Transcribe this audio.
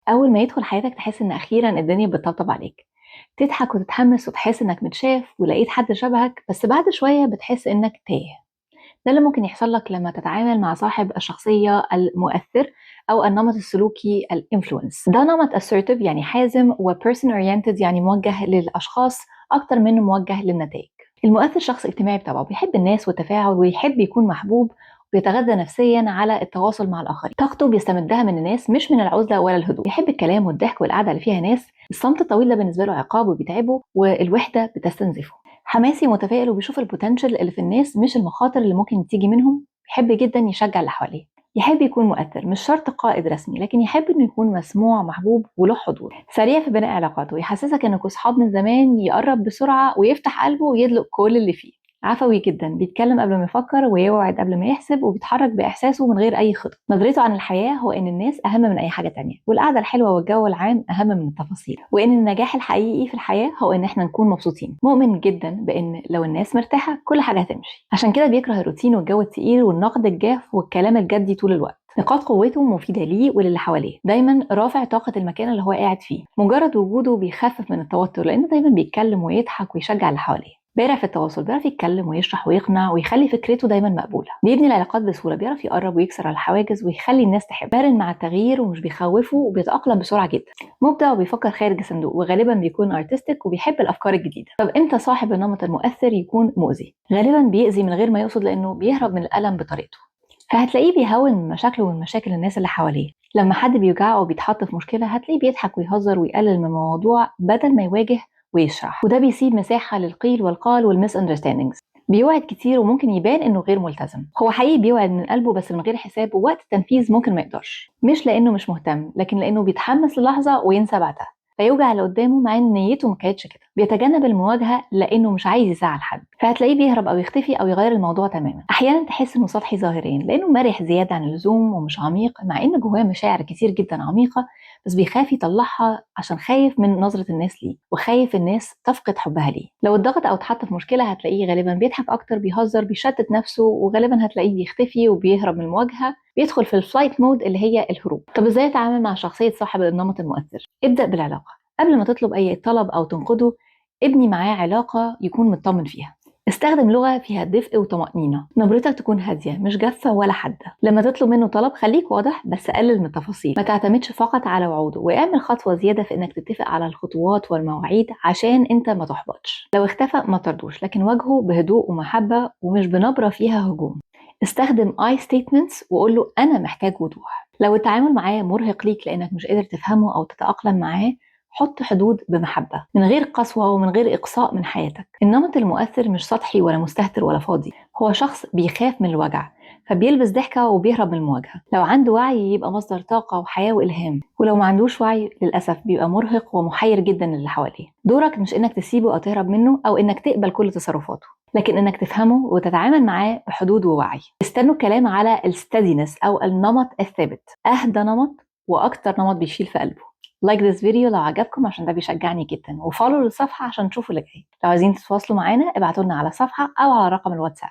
أول ما يدخل حياتك تحس إن أخيرا الدنيا بتطبطب عليك، تضحك وتتحمس وتحس إنك متشاف ولقيت حد شبهك، بس بعد شوية بتحس إنك تايه. ده اللي ممكن يحصل لك لما تتعامل مع صاحب الشخصية المؤثر أو النمط السلوكي الانفلونس. ده نمط assertive يعني حازم، و person oriented يعني موجه للأشخاص أكتر منه موجه للنتائج. المؤثر شخص اجتماعي بطبعه، بيحب الناس والتفاعل ويحب يكون محبوب، ويتغذى نفسيا على التواصل مع الآخرين. طاقته بيستمدها من الناس مش من العزلة ولا الهدوء. بيحب الكلام والضحك والقعدة اللي فيها ناس. الصمت الطويل ده بالنسبة له عقاب وبيتعبه، والوحدة بتستنزفه. حماسي متفائل وبيشوف البوتنشال اللي في الناس مش المخاطر اللي ممكن تيجي منهم. يحب جدا يشجع اللي حواليه. يحب يكون مؤثر، مش شرط قائد رسمي، لكن يحب انه يكون مسموع محبوب وله حضور. سريع في بناء علاقاته، يحسسك انكوا اصحاب من زمان، يقرب بسرعة ويفتح قلبه ويدلق كل اللي فيه. عفوي جدا، بيتكلم قبل ما يفكر ويوعد قبل ما يحسب، وبيتحرك بإحساسه من غير أي خطط. نظرته عن الحياة هو إن الناس أهم من أي حاجة تانية، والقعدة الحلوة والجو العام أهم من التفاصيل، وإن النجاح الحقيقي في الحياة هو إن إحنا نكون مبسوطين. مؤمن جدا بإن لو الناس مرتاحة كل حاجة هتمشي. عشان كده بيكره الروتين والجو التقيل والنقد الجاف والكلام الجدي طول الوقت. نقاط قوته مفيدة ليه وللي حواليه، دايما رافع طاقة المكان اللي هو قاعد فيه. مجرد وجوده بيخفف من التوتر، لأنه دايما بيتكلم ويضحك ويشجع اللي حواليه. بارع في التواصل، بيعرف يتكلم ويشرح ويقنع ويخلي فكرته دايما مقبولة. بيبني العلاقات بسهولة، بيعرف يقرب ويكسر الحواجز ويخلي الناس تحب. مرن مع التغيير ومش بيخوفه، وبيتأقلم بسرعة جدا. مبدع وبيفكر خارج الصندوق، وغالبا بيكون ارتستيك وبيحب الأفكار الجديدة. طب امتى صاحب النمط المؤثر يكون مؤذي؟ غالبا بيأذي من غير ما يقصد، لأنه بيهرب من الألم بطريقته. فهتلاقيه بيهون من مشاكله ومن مشاكل الناس اللي حواليه. لما حد بيوجعه أو بيتحط في مشكلة هتلاقيه بيضحك ويهزر ويقلل من الموضوع بدل ما يواجه ويشرح، وده بيسيب مساحة للقيل والقال والميس اندرستاندينجز. بيوعد كتير وممكن يبان انه غير ملتزم. هو حقيقي بيوعد من قلبه، بس من غير حساب، ووقت التنفيذ ممكن ما يقدرش، مش لانه مش مهتم، لكن لانه بيتحمس للحظة وينسى بعدها، فيوجع اللي قدامه مع ان نيته ما كانتش كده. بيتجنب المواجهة لانه مش عايز يزعل حد، فهتلاقيه بيهرب او يختفي او يغير الموضوع تماما. احيانا تحس انه سطحي ظاهريا، لانه مرح زيادة عن اللزوم ومش عميق، مع ان جواه مشاعر كتير جدا عميقة، بس بيخاف يطلعها عشان خايف من نظرة الناس ليه، وخايف الناس تفقد حبها ليه. لو اتضغط او اتحط في مشكلة هتلاقيه غالبا بيضحك اكتر، بيهزر، بيشتت نفسه، وغالبا هتلاقيه بيختفي وبيهرب من المواجهة، بيدخل في الفلايت مود اللي هي الهروب. طب ازاي اتعامل مع شخصية صاحب النمط المؤثر؟ ابدأ بالعلاقة. قبل ما تطلب اي طلب او تنقده، ابني معاه علاقة يكون مطمن فيها. استخدم لغة فيها دفء وطمأنينة. نبرتك تكون هادية مش جافة ولا حادة. لما تطلب منه طلب خليك واضح، بس قلل من التفاصيل. ما تعتمدش فقط على وعوده، واعمل خطوة زيادة في انك تتفق على الخطوات والمواعيد عشان انت ما تحبطش. لو اختفى ما تردوش، لكن واجهه بهدوء ومحبة ومش بنبرة فيها هجوم. استخدم I statements وقول له أنا محتاج وضوح. لو التعامل معاه مرهق ليك لأنك مش قادر تفهمه أو تتأقلم معاه، حط حدود بمحبة، من غير قسوة ومن غير إقصاء من حياتك. النمط المؤثر مش سطحي ولا مستهتر ولا فاضي، هو شخص بيخاف من الوجع، فبيلبس ضحكة وبيهرب من المواجهة. لو عنده وعي يبقى مصدر طاقة وحياة وإلهام، ولو ما عندوش وعي للأسف بيبقى مرهق ومحير جدا للي حواليه. دورك مش إنك تسيبه أو تهرب منه أو إنك تقبل كل تصرفاته، لكن إنك تفهمه وتتعامل معاه بحدود ووعي. استنوا الكلام على الستادينس أو النمط الثابت، أهدى نمط وأكتر نمط بيشيل في قلبه. لايك ذس فيديو لو عجبكم عشان ده بيشجعني جدا، وفولو للصفحة عشان تشوفوا اللي جاي. لو عايزين تتواصلوا معانا ابعتوا لنا على صفحة أو على رقم الواتساب.